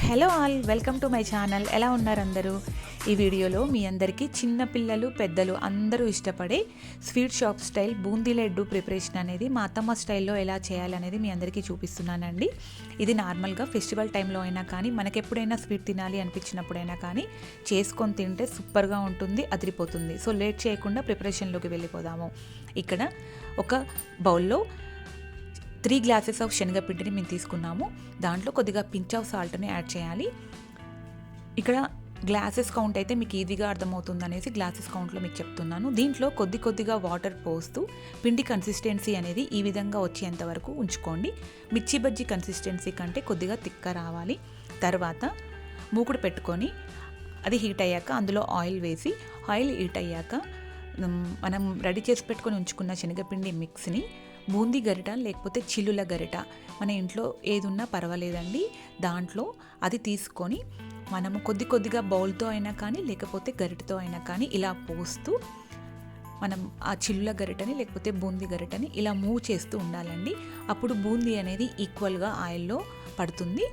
Hello all, welcome to my channel. ఎలా ఉన్నారు అందరూ? ఈ వీడియోలో మీ అందరికీ చిన్న పిల్లలు పెద్దలు అందరూ ఇష్టపడే sweet shop style boondi laddu preparation అనేది మా అత్తమ్మ స్టైల్లో ఎలా చేయాలనేది మీ అందరికీ చూపిస్తున్నానండి. ఇది నార్మల్గా ఫెస్టివల్ టైంలో అయినా కానీ మనకి ఎప్పుడైనా స్వీట్ తినాలి అనిపించినప్పుడైనా కానీ చేసుకొని తింటే సూపర్గా ఉంటుంది, అదిరిపోతుంది. సో లేట్ చేయకుండా ప్రిపరేషన్లోకి వెళ్ళిపోదాము. ఇక్కడ ఒక బౌల్లో 3 గ్లాసెస్ ఆఫ్ శనగపిండిని మేము తీసుకున్నాము. దాంట్లో కొద్దిగా పించ్ ఆఫ్ సాల్ట్ని యాడ్ చేయాలి. ఇక్కడ గ్లాసెస్ కౌంట్ అయితే మీకు ఈజీగా అర్థమవుతుంది అనేసి గ్లాసెస్ కౌంట్లో మీకు చెప్తున్నాను. దీంట్లో కొద్దిగా వాటర్ పోస్తూ పిండి కన్సిస్టెన్సీ అనేది ఈ విధంగా వచ్చేంత వరకు ఉంచుకోండి. మిర్చి బజ్జీ కన్సిస్టెన్సీ కంటే కొద్దిగా తిక్క రావాలి. తర్వాత మూకుడు పెట్టుకొని అది హీట్ అయ్యాక అందులో ఆయిల్ వేసి, ఆయిల్ హీట్ అయ్యాక మనం రెడీ చేసి పెట్టుకొని ఉంచుకున్న శనగపిండి మిక్స్ని బూందీ గరిట లేకపోతే చిల్లుల గరిట మన ఇంట్లో ఏది ఉన్నా పర్వాలేదండి, దాంట్లో అది తీసుకొని మనము కొద్దిగా బౌల్తో అయినా కానీ లేకపోతే గరిటతో అయినా కానీ ఇలా పోస్తూ మనం ఆ చిల్లుల గరిటని లేకపోతే బూందీ గరిటని ఇలా మూవ్ చేస్తూ ఉండాలండి. అప్పుడు బూందీ అనేది ఈక్వల్గా ఆయిల్లో పడుతుంది.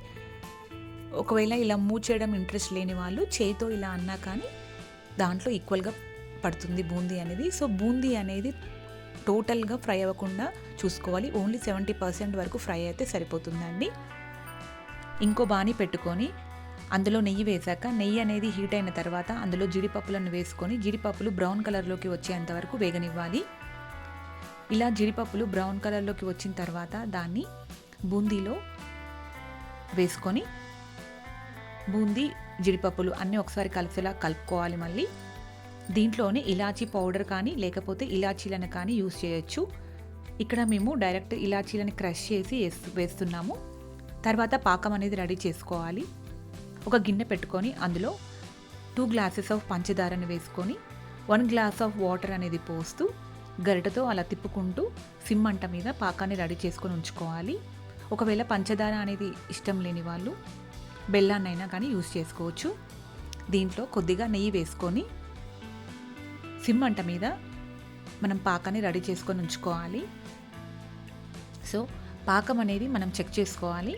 ఒకవేళ ఇలా మూవ్ చేయడం ఇంట్రెస్ట్ లేని వాళ్ళు చేతితో ఇలా అన్నా కానీ దాంట్లో ఈక్వల్గా పడుతుంది బూందీ అనేది. సో బూందీ అనేది టోటల్గా ఫ్రై అవ్వకుండా చూసుకోవాలి. ఓన్లీ 70% వరకు ఫ్రై అయితే సరిపోతుందండి. ఇంకో బాణీ పెట్టుకొని అందులో నెయ్యి వేశాక నెయ్యి అనేది హీట్ అయిన తర్వాత అందులో జీడిపప్పులను వేసుకొని జీడిపప్పులు బ్రౌన్ కలర్లోకి వచ్చేంత వరకు వేగనివ్వాలి. ఇలా జీడిపప్పులు బ్రౌన్ కలర్లోకి వచ్చిన తర్వాత దాన్ని బూందీలో వేసుకొని బూందీ జీడిపప్పులు అన్నీ ఒకసారి కలిసేలా కలుపుకోవాలి. మళ్ళీ దీంట్లోనే ఇలాచీ పౌడర్ కానీ లేకపోతే ఇలాచీలను కానీ యూస్ చేయొచ్చు. ఇక్కడ మేము డైరెక్ట్ ఇలాచీలను క్రష్ చేసి వేస్తున్నాము. తర్వాత పాకం అనేది రెడీ చేసుకోవాలి. ఒక గిన్నె పెట్టుకొని అందులో 2 గ్లాసెస్ ఆఫ్ పంచదారని వేసుకొని 1 గ్లాస్ ఆఫ్ వాటర్ అనేది పోస్తూ గరిటతో అలా తిప్పుకుంటూ సిమ్ మంట మీద పాకాన్ని రెడీ చేసుకొని ఉంచుకోవాలి. ఒకవేళ పంచదార అనేది ఇష్టం లేని వాళ్ళు బెల్లాన్నైనా కానీ యూస్ చేసుకోవచ్చు. దీంట్లో కొద్దిగా నెయ్యి వేసుకొని సిమ్ మంట మీద మనం పాకాన్ని రెడీ చేసుకొని ఉంచుకోవాలి. సో పాకం అనేది మనం చెక్ చేసుకోవాలి.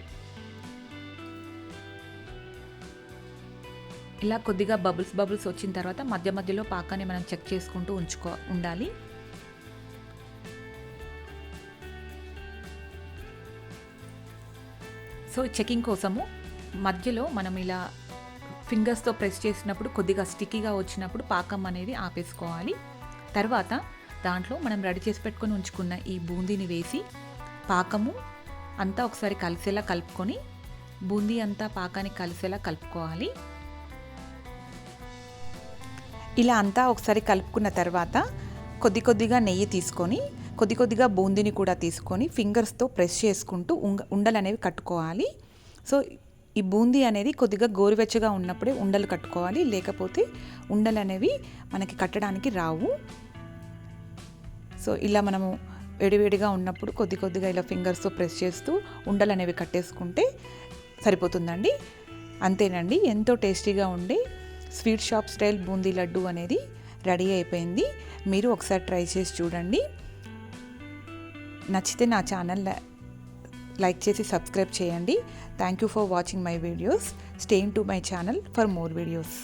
ఇలా కొద్దిగా బబుల్స్ వచ్చిన తర్వాత మధ్యలో పాకాన్ని మనం చెక్ చేసుకుంటూ ఉండాలి. సో చెకింగ్ కోసము మధ్యలో మనం ఇలా ఫింగర్స్తో ప్రెస్ చేసినప్పుడు కొద్దిగా స్టిక్కీగా వచ్చినప్పుడు పాకం అనేది ఆపేసుకోవాలి. తర్వాత దాంట్లో మనం రెడీ చేసి పెట్టుకొని ఉంచుకున్న ఈ బూందీని వేసి పాకము అంతా ఒకసారి కలిసేలా కలుపుకొని బూందీ అంతా పాకానికి కలిసేలా కలుపుకోవాలి. ఇలా అంతా ఒకసారి కలుపుకున్న తర్వాత కొద్దిగా నెయ్యి తీసుకొని కొద్దిగా బూందీని కూడా తీసుకొని ఫింగర్స్తో ప్రెస్ చేసుకుంటూ ఉండలు అనేవి కట్టుకోవాలి. సో ఈ బూందీ అనేది కొద్దిగా గోరువెచ్చగా ఉన్నప్పుడే ఉండలు కట్టుకోవాలి, లేకపోతే ఉండలు అనేవి మనకి కట్టడానికి రావు. సో ఇలా మనము వేడివేడిగా ఉన్నప్పుడు కొద్దిగా ఇలా ఫింగర్స్తో ప్రెస్ చేస్తూ ఉండలు అనేవి కట్టేసుకుంటే సరిపోతుందండి. అంతేనండి, ఎంతో టేస్టీగా ఉండే sweet shop style boondi laddu అనేది రెడీ అయిపోయింది. మీరు ఒకసారి ట్రై చేసి చూడండి. నచ్చితే నా ఛానల్ లైక్ చేసి సబ్స్క్రైబ్ చేయండి. Thank you for watching my videos. Stay in to my channel for more videos.